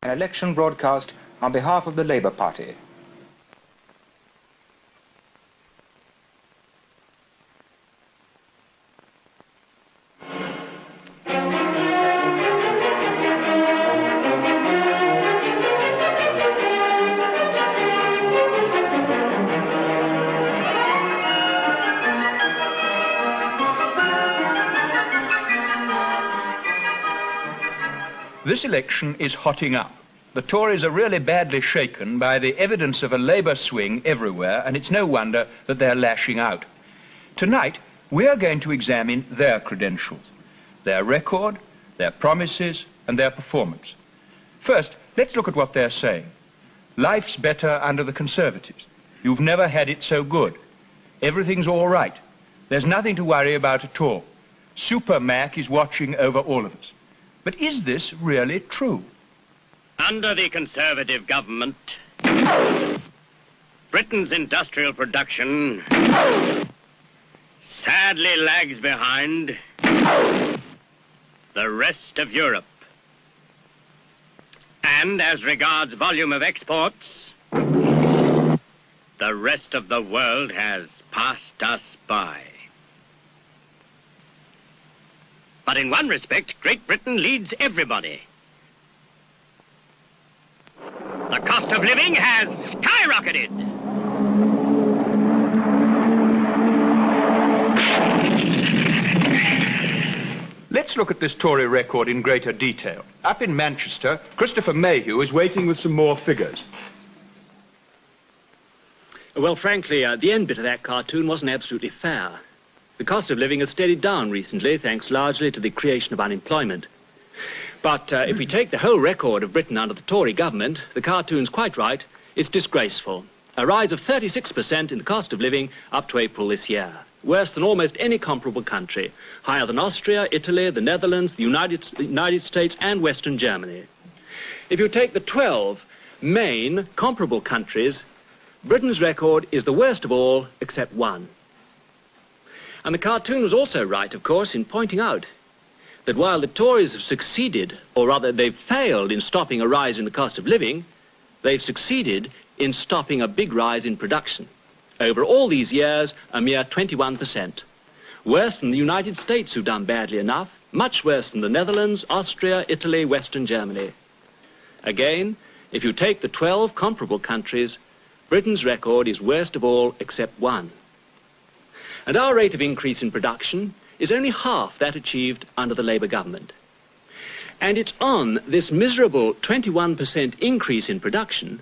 An election broadcast on behalf of the Labour Party. This election is hotting up. The Tories are really badly shaken by the evidence of a Labour swing everywhere, and it's no wonder that they're lashing out. Tonight, we are going to examine their credentials, their record, their promises, and their performance. First, let's look at what they're saying. Life's better under the Conservatives. You've never had it so good. Everything's all right. There's nothing to worry about at all. Super Mac is watching over all of us. But is this really true? Under the Conservative government, Britain's industrial production sadly lags behind the rest of Europe. And as regards volume of exports, the rest of the world has passed us by. But in one respect, Great Britain leads everybody. The cost of living has skyrocketed. Let's look at this Tory record in greater detail. Up in Manchester, Christopher Mayhew is waiting with some more figures. Well, frankly, the end bit of that cartoon wasn't absolutely fair. The cost of living has steadied down recently, thanks largely to the creation of unemployment. But if we take the whole record of Britain under the Tory government, the cartoon's quite right, it's disgraceful. A rise of 36% in the cost of living up to April this year. Worse than almost any comparable country. Higher than Austria, Italy, the Netherlands, the United States and Western Germany. If you take the 12 main comparable countries, Britain's record is the worst of all except one. And the cartoon was also right, of course, in pointing out that while the Tories have succeeded, or rather they've failed in stopping a rise in the cost of living, they've succeeded in stopping a big rise in production. Over all these years, a mere 21%. Worse than the United States, who've done badly enough, much worse than the Netherlands, Austria, Italy, Western Germany. Again, if you take the 12 comparable countries, Britain's record is worst of all except one. And our rate of increase in production is only half that achieved under the Labour government. And it's on this miserable 21% increase in production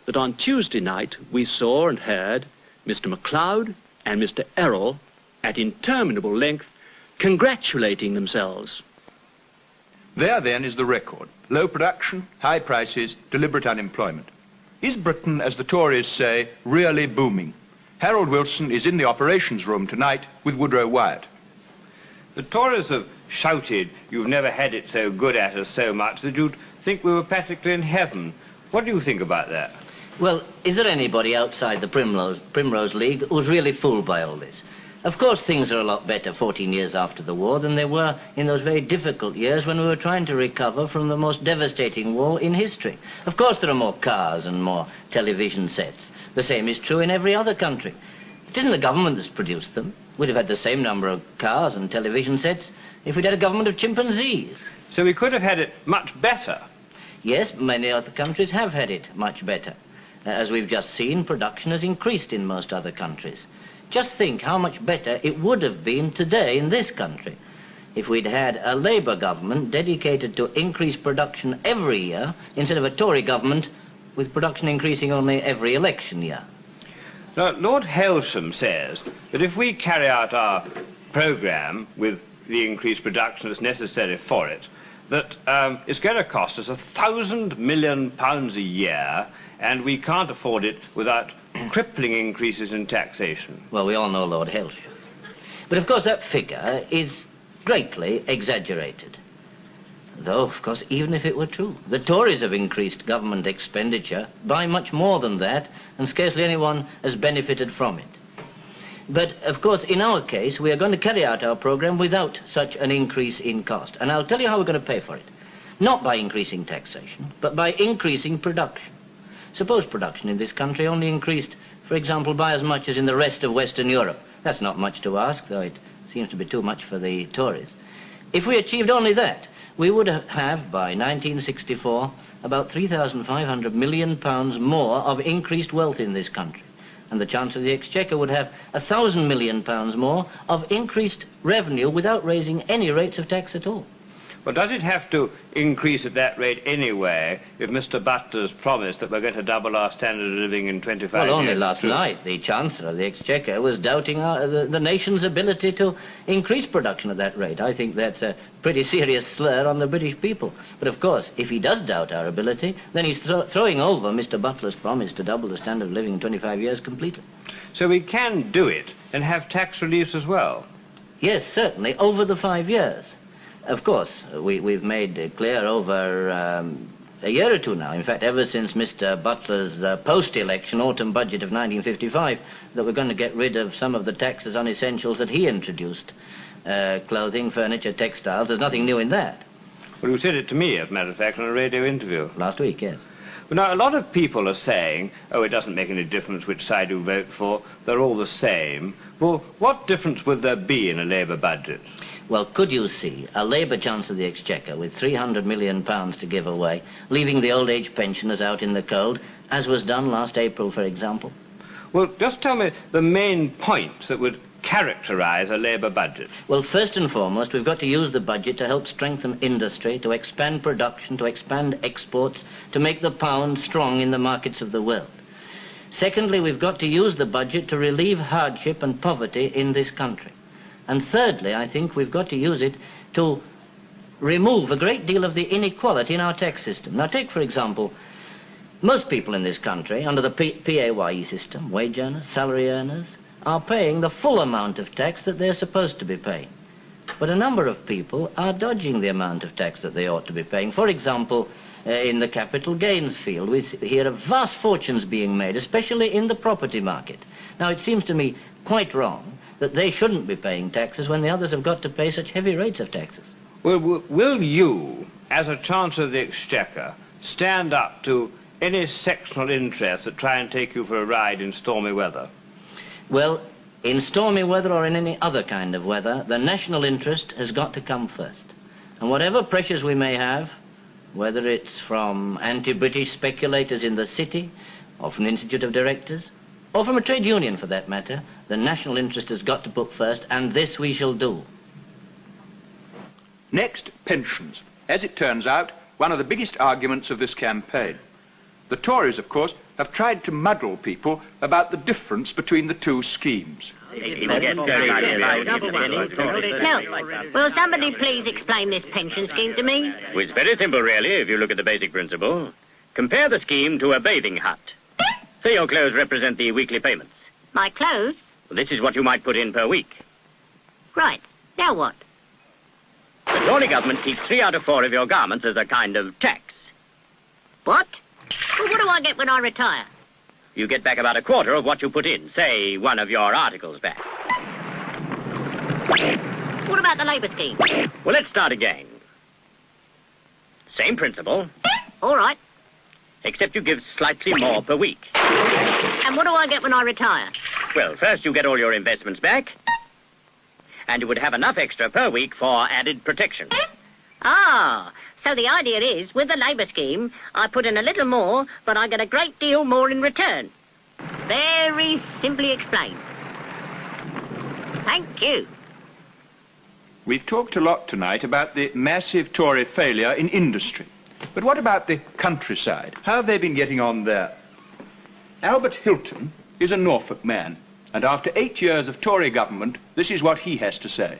that on Tuesday night we saw and heard Mr. MacLeod and Mr. Errol at interminable length congratulating themselves. There then is the record. Low production, high prices, deliberate unemployment. Is Britain, as the Tories say, really booming? Harold Wilson is in the operations room tonight with Woodrow Wyatt. The Tories have shouted, "You've never had it so good at us so much that you'd think we were practically in heaven." What do you think about that? Well, is there anybody outside the Primrose League who's really fooled by all this? Of course things are a lot better 14 years after the war than they were in those very difficult years when we were trying to recover from the most devastating war in history. Of course there are more cars and more television sets. The same is true in every other country. It isn't the government that's produced them. We'd have had the same number of cars and television sets if we'd had a government of chimpanzees. So we could have had it much better. Yes, many other countries have had it much better. As we've just seen, production has increased in most other countries. Just think how much better it would have been today in this country if we'd had a Labour government dedicated to increase production every year instead of a Tory government with production increasing only every election year. Now, Lord Hailsham says that if we carry out our programme with the increased production that's necessary for it, that it's going to cost us £1,000 million a year, and we can't afford it without crippling increases in taxation. Well, we all know Lord Hailsham. But of course that figure is greatly exaggerated. Though, of course, even if it were true, the Tories have increased government expenditure by much more than that, and scarcely anyone has benefited from it. But, of course, in our case, we are going to carry out our programme without such an increase in cost. And I'll tell you how we're going to pay for it. not by increasing taxation, but by increasing production. Suppose production in this country only increased, for example, by as much as in the rest of Western Europe. That's not much to ask, though it seems to be too much for the Tories. If we achieved only that, we would have, by 1964, about £3,500 million more of increased wealth in this country. And the Chancellor of the Exchequer would have £1,000 million more of increased revenue without raising any rates of tax at all. Well, does it have to increase at that rate anyway if Mr. Butler's promised that we're going to double our standard of living in 25 years? Well, only last night the Chancellor of the Exchequer was doubting the nation's ability to increase production at that rate. I think that's a pretty serious slur on the British people. But of course, if he does doubt our ability, then he's throwing over Mr. Butler's promise to double the standard of living in 25 years completely. So we can do it and have tax reliefs as well? Yes, certainly, over the 5 years. Of course, we've made clear over a year or two now, in fact, ever since Mr. Butler's post-election autumn budget of 1955, that we're going to get rid of some of the taxes on essentials that he introduced. Clothing, furniture, textiles, there's nothing new in that. Well, you said it to me, as a matter of fact, in a radio interview. Last week, yes. Well, now, a lot of people are saying, oh, it doesn't make any difference which side you vote for, they're all the same. Well, what difference would there be in a Labour budget? Well, could you see a Labour Chancellor of the Exchequer with £300 million to give away, leaving the old age pensioners out in the cold, as was done last April, for example? Well, just tell me the main points that would characterise a Labour budget. Well, first and foremost, we've got to use the budget to help strengthen industry, to expand production, to expand exports, to make the pound strong in the markets of the world. Secondly, we've got to use the budget to relieve hardship and poverty in this country. And thirdly, I think we've got to use it to remove a great deal of the inequality in our tax system. Now, take, for example, most people in this country, under the PAYE system, wage earners, salary earners, are paying the full amount of tax that they're supposed to be paying. But a number of people are dodging the amount of tax that they ought to be paying. For example, in the capital gains field, we hear of vast fortunes being made, especially in the property market. Now, it seems to me quite wrong that they shouldn't be paying taxes when the others have got to pay such heavy rates of taxes. Well, will you, as a Chancellor of the Exchequer, stand up to any sectional interests that try and take you for a ride in stormy weather? Well, in stormy weather or in any other kind of weather, the national interest has got to come first. And whatever pressures we may have, whether it's from anti-British speculators in the city, or from the Institute of Directors, or from a trade union for that matter, the national interest has got to put first, and this we shall do. Next, pensions. As it turns out, one of the biggest arguments of this campaign. The Tories, of course, have tried to muddle people about the difference between the two schemes. Now, will somebody please explain this pension scheme to me? Well, it's very simple, really, if you look at the basic principle. Compare the scheme to a bathing hut. Say your clothes represent the weekly payments. My clothes? Well, this is what you might put in per week. Right. Now what? The Tory government keeps 3 out of 4 of your garments as a kind of tax. What? Well, what do I get when I retire? You get back about a quarter of what you put in, say, one of your articles back. What about the Labour scheme? Well, let's start again. Same principle, All right. except you give slightly more per week. And what do I get when I retire? Well, first you get all your investments back, and you would have enough extra per week for added protection. Ah, so the idea is, with the Labour scheme, I put in a little more, but I get a great deal more in return. Very simply explained. Thank you. We've talked a lot tonight about the massive Tory failure in industry. But what about the countryside? How have they been getting on there? Albert Hilton is a Norfolk man, and after 8 years of Tory government, this is what he has to say.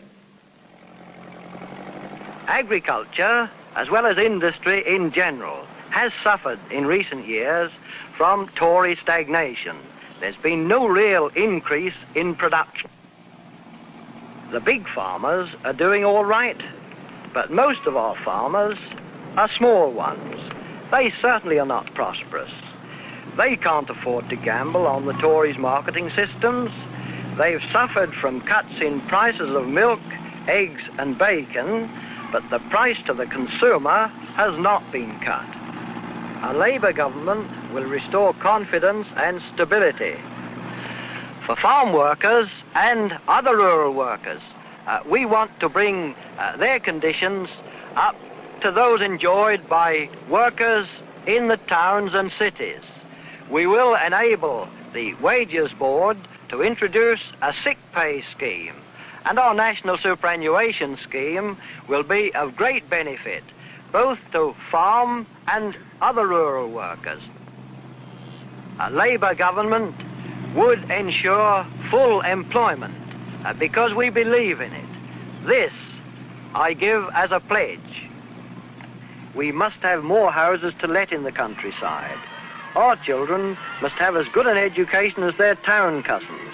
Agriculture, as well as industry in general, has suffered in recent years from Tory stagnation. There's been no real increase in production. The big farmers are doing all right, but most of our farmers are small ones. They certainly are not prosperous. They can't afford to gamble on the Tories' marketing systems. They've suffered from cuts in prices of milk, eggs and bacon, but the price to the consumer has not been cut. A Labour government will restore confidence and stability. For farm workers and other rural workers, we want to bring their conditions up to those enjoyed by workers in the towns and cities. We will enable the Wages Board to introduce a sick pay scheme, and our national superannuation scheme will be of great benefit both to farm and other rural workers. A Labour government would ensure full employment because we believe in it. This I give as a pledge. We must have more houses to let in the countryside. Our children must have as good an education as their town cousins.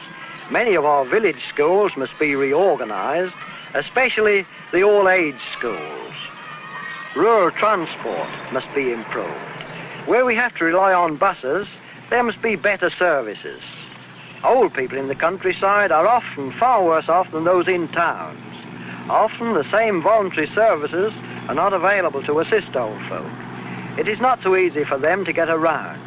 Many of our village schools must be reorganised, especially the all-age schools. Rural transport must be improved. Where we have to rely on buses, there must be better services. Old people in the countryside are often far worse off than those in towns. Often the same voluntary services are not available to assist old folk. It is not so easy for them to get around.